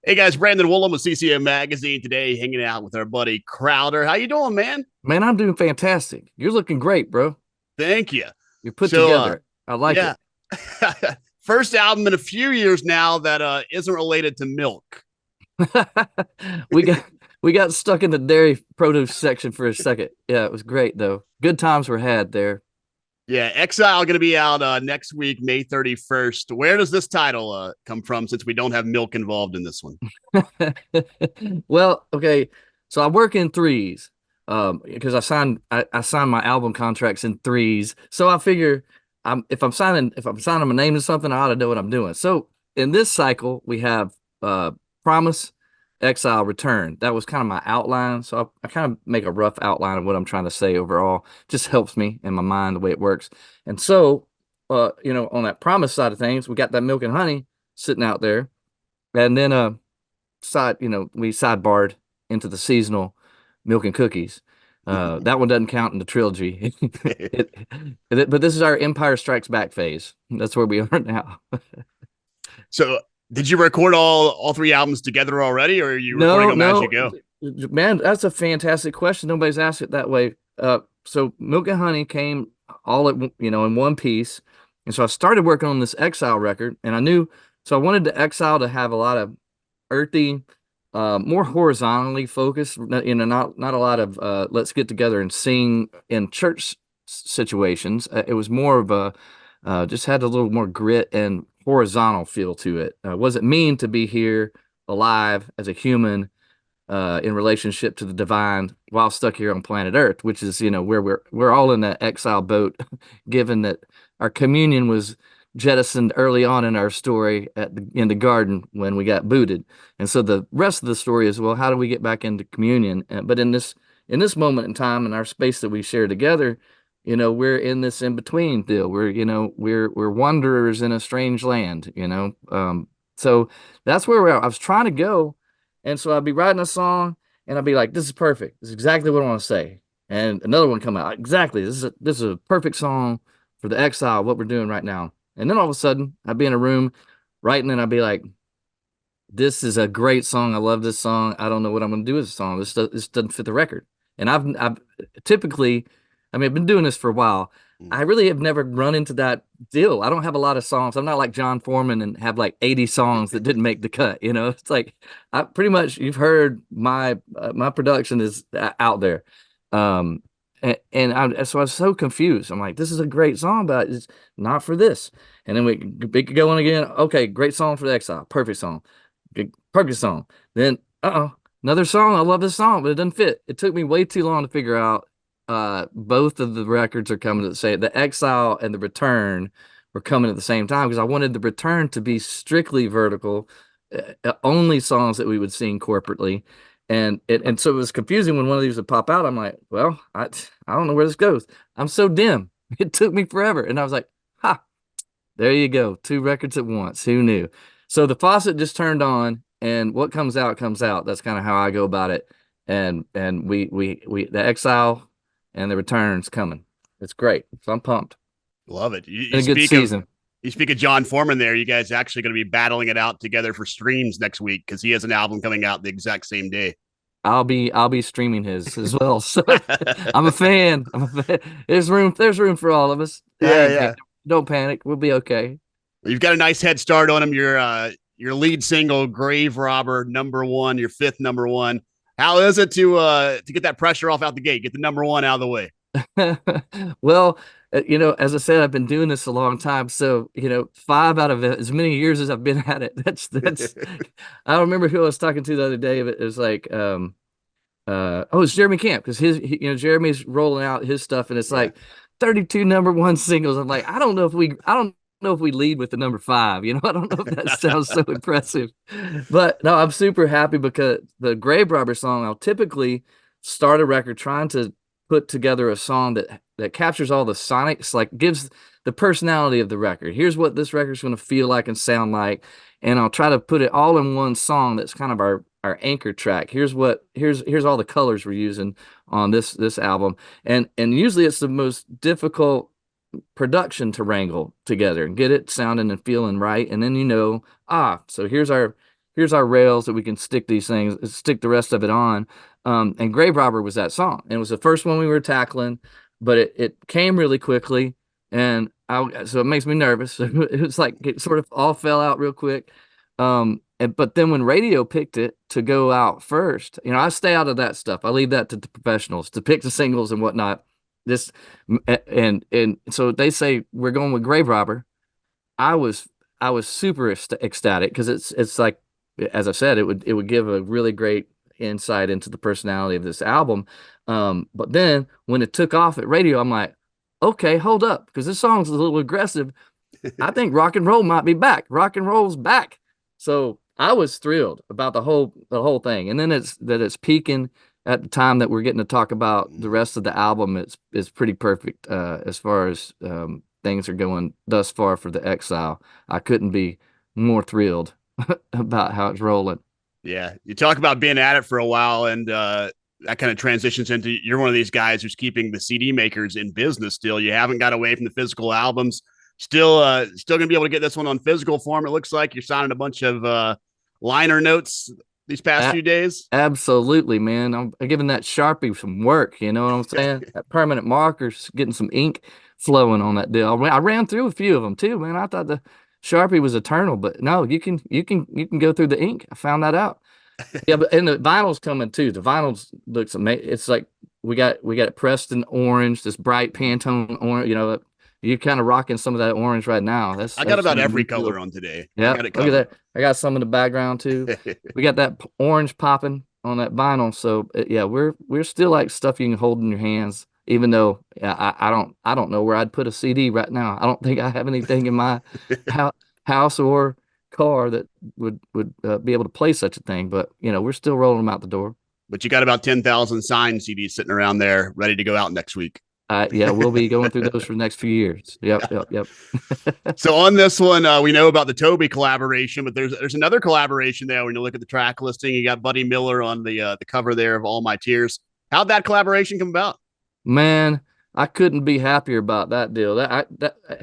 Hey guys, Brandon Woolham with CCM Magazine today, hanging out with our buddy Crowder. How you doing, man? Man, I'm doing fantastic. You're looking great, bro. Thank you. You're put So, together. I like yeah, it. first album in a few years now that isn't related to milk. we got we got stuck in the dairy produce section for a second. Yeah, it was great though. Good times were had there. Yeah, Exile going to be out next week, May 31st. Where does this title come from? Since we don't have milk involved in this one. Well, okay. So I work in threes. Because I signed my album contracts in threes. So I figure if I'm signing my name to something, I ought to know what I'm doing. So in this cycle, we have Promise, Exile, Return. That was kind of my outline. So I kind of make a rough outline of what I'm trying to say overall. Just helps me in my mind the way it works. And so on that Promise side of things, we got that Milk and Honey sitting out there. And then we sidebarred into the seasonal milk and cookies. That one doesn't count in the trilogy. it, but this is our Empire Strikes Back phase. That's where we are now. So, did you record all three albums together already, or are you recording No, them as you no, go? man, that's a fantastic question. Nobody's asked it that way. So Milk and Honey came all in one piece, and so I started working on this Exile record, and I knew so I wanted the Exile to have a lot of earthy, more horizontally focused. Not a lot of let's get together and sing in church situations. It was more of a just had a little more grit and horizontal feel to it. Was it mean to be here alive as a human in relationship to the divine while stuck here on planet Earth, which is where we're all in that exile boat, given that our communion was jettisoned early on in our story in the garden when we got booted. And so the rest of the story is, well, how do we get back into communion? But in this moment in time in our space that we share together, we're in this in between deal. We're wanderers in a strange land. So that's where we're at. I was trying to go, and so I'd be writing a song, and I'd be like, "This is perfect. This is exactly what I want to say." And another one come out, exactly. This is a perfect song for the exile. What we're doing right now. And then all of a sudden, I'd be in a room writing, and I'd be like, "This is a great song. I love this song. I don't know what I'm going to do with this song. This doesn't fit the record." And I've typically, I mean, I've been doing this for a while. I really have never run into that deal. I don't have a lot of songs. I'm not like John Foreman and have like 80 songs that didn't make the cut. It's like I pretty much you've heard my production is out there. Um, so I was so confused. I'm like, this is a great song, but it's not for this. And then we could go on again. Okay, great song for the Exile. Perfect song. Perfect song. Then, another song. I love this song, but it doesn't fit. It took me way too long to figure out. Both of the records are coming at the same. The Exile and the Return were coming at the same time because I wanted the Return to be strictly vertical, only songs that we would sing corporately. And so it was confusing when one of these would pop out. I'm like, well, I don't know where this goes. I'm so dim. It took me forever. And I was like, ha, there you go. Two records at once. Who knew? So the faucet just turned on, and what comes out comes out. That's kind of how I go about it. And we the Exile and the Return's coming. It's great. So I'm pumped. Love it. You, Been you a good speak of season. you speak of John Foreman there. You guys actually going to be battling it out together for streams next week because he has an album coming out the exact same day. I'll be streaming his as well. So I'm a fan. There's room for all of us. I Yeah, ain't yeah. don't panic. We'll be okay. You've got a nice head start on him. Your lead single, Grave Robber, number one, your fifth number one. How is it to get that pressure off out the gate, get the number one out of the way? Well, as I said, I've been doing this a long time. So, five out of as many years as I've been at it, that's I don't remember who I was talking to the other day, but it was like, it's Jeremy Camp because Jeremy's rolling out his stuff and it's Yeah. like 32 number one singles. I'm like, I don't know if we lead with the number five. I don't know if that sounds so impressive, but no, I'm super happy because the Grave Robber song, I'll typically start a record trying to put together a song that captures all the sonics, like gives the personality of the record. Here's what this record's going to feel like and sound like, and I'll try to put it all in one song that's kind of our anchor track. Here's all the colors we're using on this album, and usually it's the most difficult production to wrangle together and get it sounding and feeling right. And then so here's our rails that we can stick these things, stick the rest of it on. And Grave Robber was that song. And it was the first one we were tackling, but it came really quickly. And so it makes me nervous. It was like it sort of all fell out real quick. But then when radio picked it to go out first, I stay out of that stuff. I leave that to the professionals to pick the singles and whatnot. This and so they say we're going with Grave Robber. I was I was super ecstatic because it's like, as I said, it would give a really great insight into the personality of this album. But then when it took off at radio, I'm like, okay, hold up, because this song's a little aggressive. I think rock and roll might be back. Rock and roll's back. So I was thrilled about the whole thing. And then it's peaking at the time that we're getting to talk about the rest of the album. It's pretty perfect as far as things are going thus far for the Exile. I couldn't be more thrilled about how it's rolling. Yeah, you talk about being at it for a while, and that kind of transitions into you're one of these guys who's keeping the CD makers in business still. You haven't got away from the physical albums. Still gonna be able to get this one on physical form. It looks like you're signing a bunch of liner notes these past few days. Absolutely, man. I'm giving that Sharpie some work. You know what I'm saying? That permanent marker's getting some ink flowing on that deal. I ran through a few of them too, man. I thought the Sharpie was eternal, but no, you can go through the ink. I found that out. Yeah, but and the vinyl's coming too. The vinyl's looks amazing. It's like we got it pressed in orange, this bright Pantone orange. You're kind of rocking some of that orange right now. I got about every cool. color on today. Yeah, look at that. I got some in the background too. We got that orange popping on that vinyl. So yeah, we're still like stuff you can hold in your hands. Even though I don't know where I'd put a CD right now. I don't think I have anything in my house or car that would be able to play such a thing. But we're still rolling them out the door. But you got about 10,000 signed CDs sitting around there ready to go out next week. Yeah, we'll be going through those for the next few years. Yep. So on this one, we know about the Toby collaboration, but there's another collaboration there. When you look at the track listing, you got Buddy Miller on the cover there of All My Tears. How'd that collaboration come about? Man, I couldn't be happier about that deal.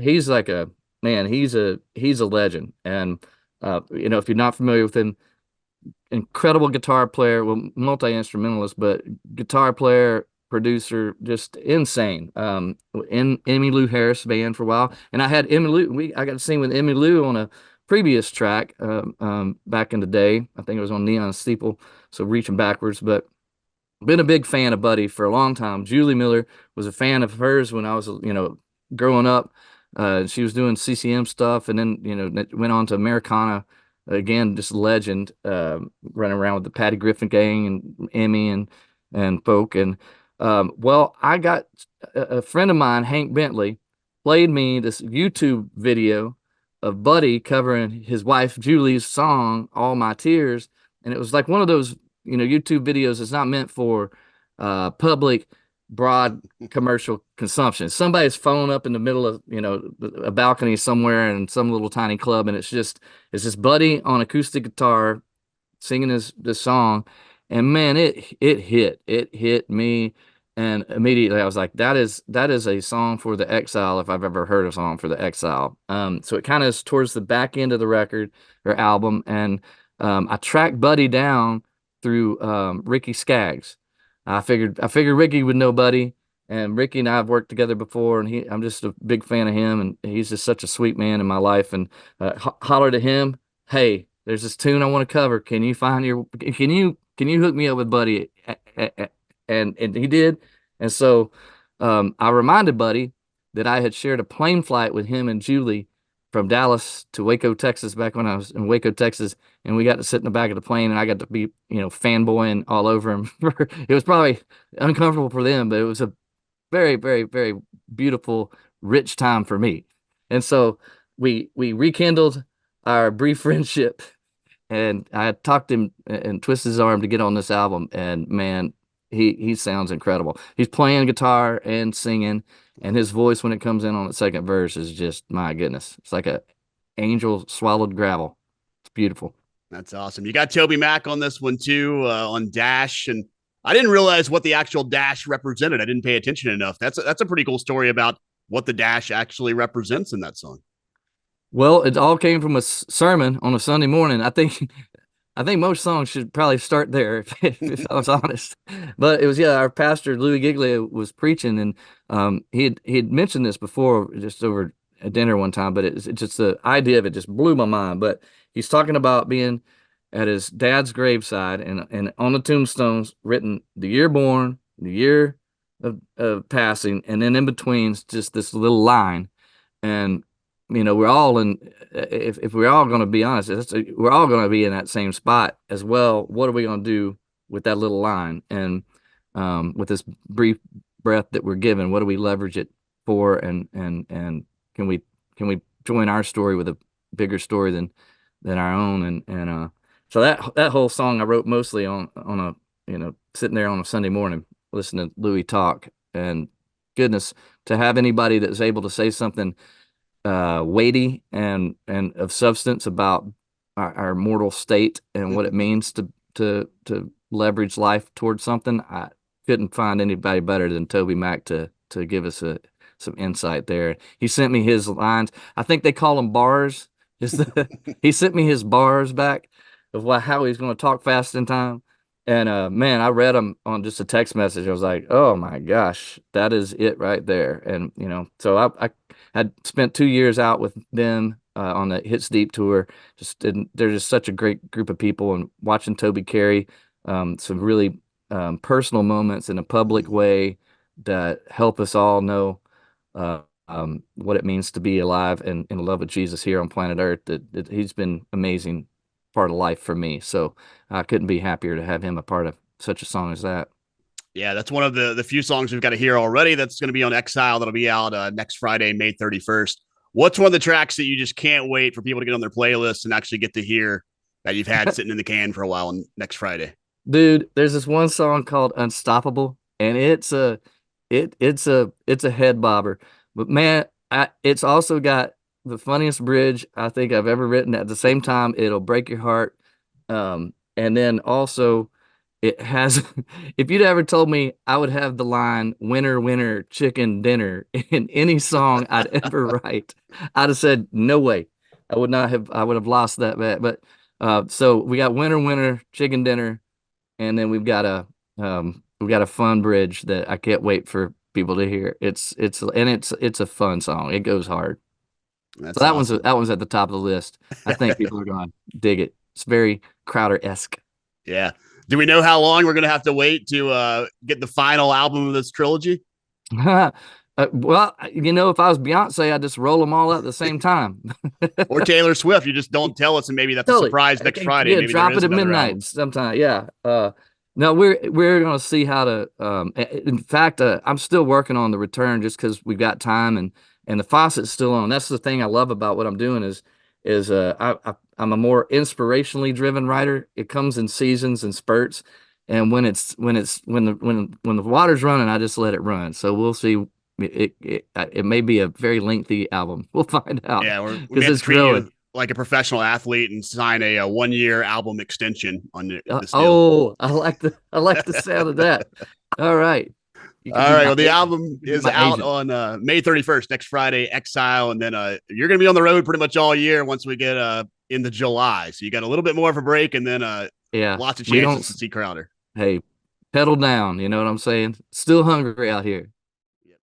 He's like a man. He's a legend, and if you're not familiar with him, incredible guitar player, well, multi-instrumentalist, but guitar player, producer, just insane. In Emmylou Harris band for a while, and I had Emmylou. I got to sing with Emmylou on a previous track back in the day. I think it was on Neon Steeple, so reaching backwards. But been a big fan of Buddy for a long time. Julie Miller was a fan of hers when I was growing up. She was doing CCM stuff, and then went on to Americana. Again, just legend, running around with the Patty Griffin gang and Emmy and folk. And well, I got a friend of mine, Hank Bentley, played me this YouTube video of Buddy covering his wife Julie's song "All My Tears," and it was like one of those YouTube videos that's not meant for public broad commercial consumption. Somebody's phone up in the middle of a balcony somewhere in some little tiny club, and it's just Buddy on acoustic guitar singing this song, and man, it hit me, and immediately I was like, that is a song for the Exile if I've ever heard a song for the Exile. So it kind of is towards the back end of the record or album, and I tracked Buddy down through Ricky Skaggs. I figured Ricky would know Buddy, and Ricky and I have worked together before, and I'm just a big fan of him, and he's just such a sweet man in my life. And hollered at him, hey, there's this tune I want to cover. Can you hook me up with Buddy? And he did. And so I reminded Buddy that I had shared a plane flight with him and Julie from Dallas to Waco, Texas, back when I was in Waco, Texas, and we got to sit in the back of the plane, and I got to be, fanboying all over him. It was probably uncomfortable for them, but it was a very, very, very beautiful, rich time for me. And so we rekindled our brief friendship, and I talked him and twisted his arm to get on this album, and man, he sounds incredible. He's playing guitar and singing, and his voice when it comes in on the second verse is just, my goodness. It's like a angel swallowed gravel. It's beautiful. That's awesome. You got Toby Mac on this one too, on Dash, and I didn't realize what the actual Dash represented. I didn't pay attention enough. That's a pretty cool story about what the Dash actually represents in that song. Well, it all came from a sermon on a Sunday morning. I think I think most songs should probably start there if I was honest. But it was, yeah, our pastor Louis Giglio was preaching, and he had mentioned this before just over at dinner one time, but it's just the idea of it just blew my mind. But he's talking about being at his dad's graveside, and on the tombstones written the year born, the year of passing, and then in between's just this little line. And we're all in. If we're all going to be honest, we're all going to be in that same spot as well. What are we going to do with that little line? And with this brief breath that we're given, what do we leverage it for? And can we join our story with a bigger story than our own? And so that whole song I wrote mostly on a sitting there on a Sunday morning listening to Louis talk. And goodness, to have anybody that's able to say something weighty and of substance about our mortal state and what it means to leverage life towards something. I couldn't find anybody better than Toby Mac to give us some insight there. He sent me his lines. I think they call them bars. He sent me his bars back of how he's going to talk fast in time. And man, I read them on just a text message. I was like, oh my gosh, that is it right there. And so I had spent 2 years out with them on the Hits Deep tour. They're just such a great group of people, and watching Toby carry some really personal moments in a public way that help us all know what it means to be alive and in love with Jesus here on planet Earth. That he's been amazing part of life for me. So I couldn't be happier to have him a part of such a song as that. Yeah, that's one of the few songs we've got to hear already. That's going to be on Exile. That'll be out next Friday, May 31st. What's one of the tracks that you just can't wait for people to get on their playlist and actually get to hear that you've had sitting in the can for a while on next Friday? Dude, there's this one song called Unstoppable, and it's a head bobber. But man, it's also got the funniest bridge I think I've ever written. At the same time, it'll break your heart. And then also it has, if you'd ever told me I would have the line "Winner, winner, chicken dinner" in any song I'd ever write, I'd have said, no way. I would have lost that bet. But so we got "Winner, winner, chicken dinner," and then we've got a fun bridge that I can't wait for people to hear. It's a fun song. It goes hard. So That's that one's awesome. that one's at the top of the list. I think people are going to dig it. It's very Crowder-esque. Yeah. Do we know how long we're going to have to wait to get the final album of this trilogy? Well, if I was Beyonce, I'd just roll them all out at the same time. Or Taylor Swift? You just don't tell us, and maybe that's a Totally. surprise next Friday. Yeah, Maybe there drop it is at another midnight album. sometime. Yeah. No, we're gonna see how to. In fact, I'm still working on the return just because we've got time, and the faucet's still on. That's the thing I love about what I'm doing is I'm a more inspirationally driven writer. It comes in seasons and spurts, and when the water's running, I just let it run. So we'll see. It may be a very lengthy album. We'll find out Yeah, we may because have to it's treat growing. you like a professional athlete and sign a 1 year album extension on this deal. Oh, I like the sound of that. All right, you could All be right. my Well, the agent. album You could be is my out agent. on May 31st, next Friday, Exile. And then you're going to be on the road pretty much all year once we get into July. So you got a little bit more of a break and then Yeah, lots of we chances don't. to see Crowder. Hey, pedal down. You know what I'm saying? Still hungry out here.